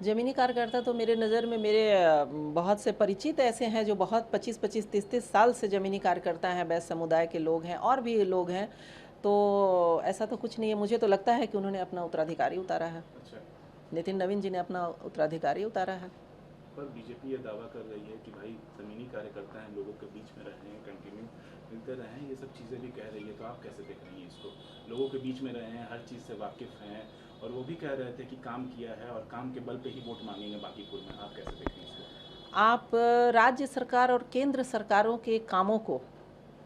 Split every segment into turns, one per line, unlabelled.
ज़मीनी कार्यकर्ता तो मेरे नज़र में मेरे बहुत से परिचित ऐसे हैं जो बहुत 25-25, 30-30 साल से ज़मीनी कार्यकर्ता हैं, बैस समुदाय के लोग हैं और भी लोग हैं। तो ऐसा तो कुछ नहीं है, मुझे तो लगता है कि उन्होंने अपना उत्तराधिकारी उतारा है।
अच्छा।
नितिन नवीन जी ने अपना उत्तराधिकारी उतारा है।
पर बीजेपी ये दावा कर रही है कि भाई ज़मीनी कार्यकर्ता हैं, लोगों के बीच में रहे हैं, कंटिन्यू मिलते रहे हैं, ये सब चीज़ें भी कह रही है। तो आप कैसे देख रही हैं इसको? लोगों के बीच में रहे हैं, हर चीज़ से वाकिफ़ हैं, और वो भी कह रहे थे कि काम किया है और काम के बल पे ही वोट मांगेंगे बांकीपुर में। आप कैसे देख रही हैं इसको?
आप राज्य सरकार और केंद्र सरकारों के कामों को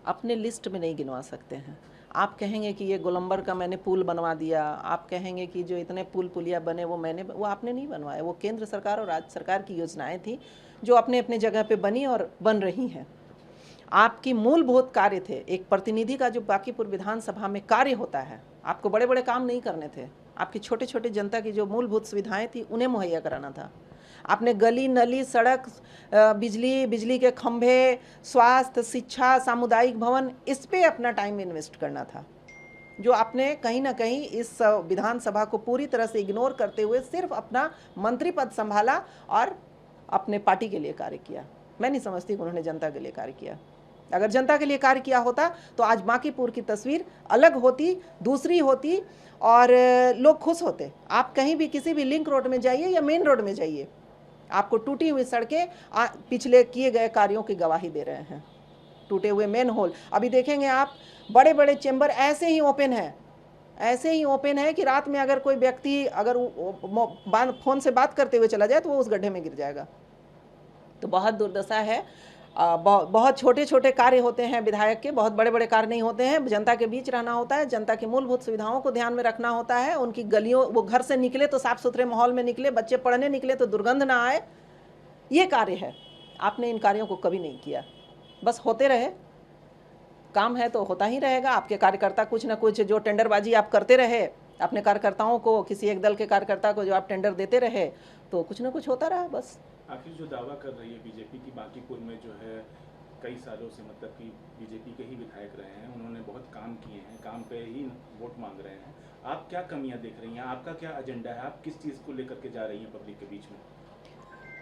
अपने लिस्ट में नहीं गिनवा सकते हैं। आप कहेंगे कि ये गोलंबर का मैंने पुल बनवा दिया, आप कहेंगे कि जो इतने पुल पुलिया बने वो आपने नहीं बनवाए, वो केंद्र सरकार और राज्य सरकार की योजनाएं थी जो अपने अपने जगह पे बनी और बन रही हैं। आपकी मूलभूत कार्य थे, एक प्रतिनिधि का जो बांकीपुर विधानसभा में कार्य होता है, आपको बड़े बड़े काम नहीं करने थे, आपकी छोटे छोटे जनता की जो मूलभूत सुविधाएं थी उन्हें मुहैया कराना था। आपने गली नली सड़क, बिजली के खंभे, स्वास्थ्य, शिक्षा, सामुदायिक भवन, इस पे अपना टाइम इन्वेस्ट करना था, जो आपने कहीं ना कहीं इस विधानसभा को पूरी तरह से इग्नोर करते हुए सिर्फ अपना मंत्री पद संभाला और अपने पार्टी के लिए कार्य किया। मैं नहीं समझती कि उन्होंने जनता के लिए कार्य किया। अगर जनता के लिए कार्य किया होता तो आज बांकीपुर की तस्वीर अलग होती, दूसरी होती और लोग खुश होते। आप कहीं भी किसी भी लिंक रोड में जाइए या मेन रोड में जाइए, आपको टूटी हुई सड़कें पिछले किए गए कार्यों की गवाही दे रहे हैं। टूटे हुए मेन होल अभी देखेंगे आप, बड़े बड़े चेंबर ऐसे ही ओपन है, ऐसे ही ओपन है कि रात में अगर कोई व्यक्ति अगर फ़ोन से बात करते हुए चला जाए तो वो उस गड्ढे में गिर जाएगा। तो बहुत दुर्दशा है। बहुत छोटे छोटे कार्य होते हैं विधायक के, बहुत बड़े बड़े कार्य नहीं होते हैं। जनता के बीच रहना होता है, जनता की मूलभूत सुविधाओं को ध्यान में रखना होता है, उनकी गलियों, वो घर से निकले तो साफ सुथरे माहौल में निकले, बच्चे पढ़ने निकले तो दुर्गंध ना आए, ये कार्य है। आपने इन कार्यों को कभी नहीं किया, बस होते रहे। काम है तो होता ही रहेगा। आपके कार्यकर्ता कुछ ना कुछ जो टेंडरबाजी आप करते रहे, अपने कार्यकर्ताओं को, किसी एक दल के कार्यकर्ता को जो आप टेंडर देते रहे, तो कुछ ना कुछ होता रहा बस।
आखिर जो दावा कर रही है बीजेपी की बांकीपुर में जो है कई सालों से, मतलब कि बीजेपी के ही विधायक रहे हैं, उन्होंने बहुत काम किए हैं, काम पे ही वोट मांग रहे हैं। आप क्या कमियां देख रही हैं? आपका क्या एजेंडा है? आप किस चीज़ को लेकर के जा रही हैं पब्लिक के बीच में?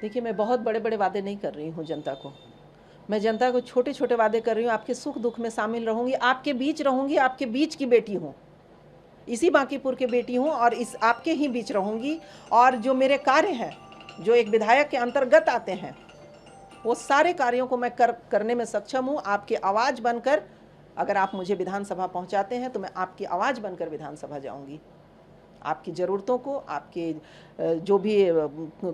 देखिए, मैं बहुत बड़े बड़े वादे नहीं कर रही हूँ जनता को, मैं जनता को छोटे छोटे वादे कर रही हूँ। आपके सुख दुख में शामिल रहूँगी, आपके बीच रहूँगी, आपके बीच की बेटी हूँ, इसी बांकीपुर के बेटी हूँ और इस आपके ही बीच रहूँगी। और जो मेरे कार्य हैं, जो एक विधायक के अंतर्गत आते हैं, वो सारे कार्यों को मैं करने में सक्षम हूँ। आपकी आवाज़ बनकर, अगर आप मुझे विधानसभा पहुँचाते हैं तो मैं आपकी आवाज़ बनकर विधानसभा जाऊँगी। आपकी ज़रूरतों को, आपके जो भी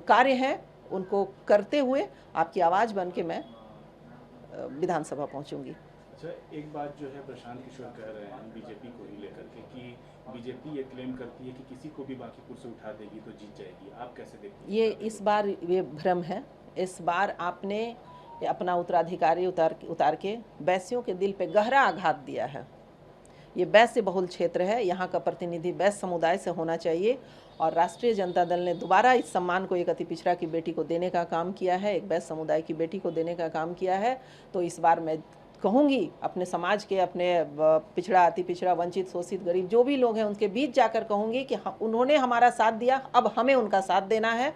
कार्य हैं उनको करते हुए आपकी आवाज़ बन के मैं विधानसभा पहुँचूँगी।
अच्छा, एक बात जो है प्रशांत किशोर कह रहे हैं बीजेपी को ही लेकर के कि बीजेपी ये क्लेम करती है कि किसी को भी बांकीपुर से उठा देगी तो जीत जाएगी। आप कैसे देखती हैं?
ये इस बार ये भ्रम है। इस बार आपने अपना उत्तराधिकारी उतार के बैसियों के दिल पे गहरा आघात दिया है। ये बैस्य बहुल क्षेत्र है, यहाँ का प्रतिनिधि बैस्य समुदाय से होना चाहिए और राष्ट्रीय जनता दल ने दोबारा इस सम्मान को एक अति पिछड़ा की बेटी को देने का काम किया है, एक बैस्य समुदाय की बेटी को देने का काम किया है। तो इस बार मैं कहूँगी अपने समाज के, अपने पिछड़ा, अति पिछड़ा, वंचित, शोषित, गरीब जो भी लोग हैं उनके बीच जाकर कहूँगी कि उन्होंने हमारा साथ दिया, अब हमें उनका साथ देना है।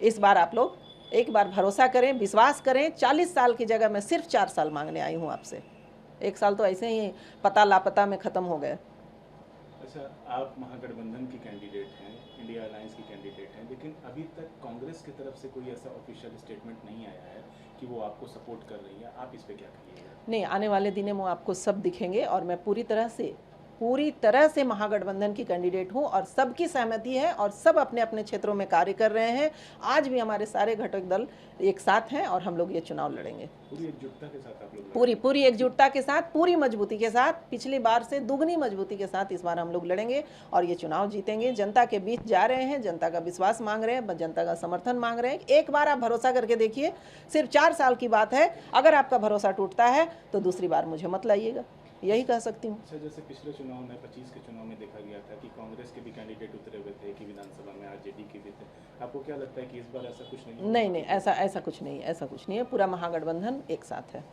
इस बार आप लोग एक बार भरोसा करें, विश्वास करें। 40 साल की जगह मैं सिर्फ 4 साल मांगने आई हूँ आपसे। 1 साल तो ऐसे ही पता लापता में ख़त्म हो गए।
अच्छा, आप महागठबंधन की कैंडिडेट हैं, इंडिया अलायंस की कैंडिडेट हैं, लेकिन अभी तक कांग्रेस की तरफ से कोई ऐसा ऑफिशियल स्टेटमेंट नहीं आया है कि वो आपको सपोर्ट कर रही है। आप इस पे क्या कहिएगा?
नहीं, आने वाले दिनों में आपको सब दिखेंगे और मैं पूरी तरह से महागठबंधन की कैंडिडेट हूं और सबकी सहमति है और सब अपने अपने क्षेत्रों में कार्य कर रहे हैं। आज भी हमारे सारे घटक दल एक साथ हैं और हम लोग ये चुनाव लड़ेंगे
पूरी एकजुटता के साथ। आप लोग
पूरी एकजुटता के साथ, पूरी मजबूती के साथ, पिछली बार से दुगनी मजबूती के साथ इस बार हम लोग लड़ेंगे और ये चुनाव जीतेंगे। जनता के बीच जा रहे हैं, जनता का विश्वास मांग रहे हैं, जनता का समर्थन मांग रहे हैं। एक बार आप भरोसा करके देखिए, सिर्फ 4 साल की बात है। अगर आपका भरोसा टूटता है तो दूसरी बार मुझे मत लाइएगा, यही कह सकती हूँ।
अच्छा, जैसे पिछले चुनाव में 25 के चुनाव में देखा गया था कि कांग्रेस के भी कैंडिडेट उतरे हुए थे कि विधानसभा में, आरजेडी के भी थे। आपको क्या लगता है कि इस बार ऐसा कुछ नहीं?
नहीं, ऐसा कुछ नहीं है, पूरा महागठबंधन एक साथ है।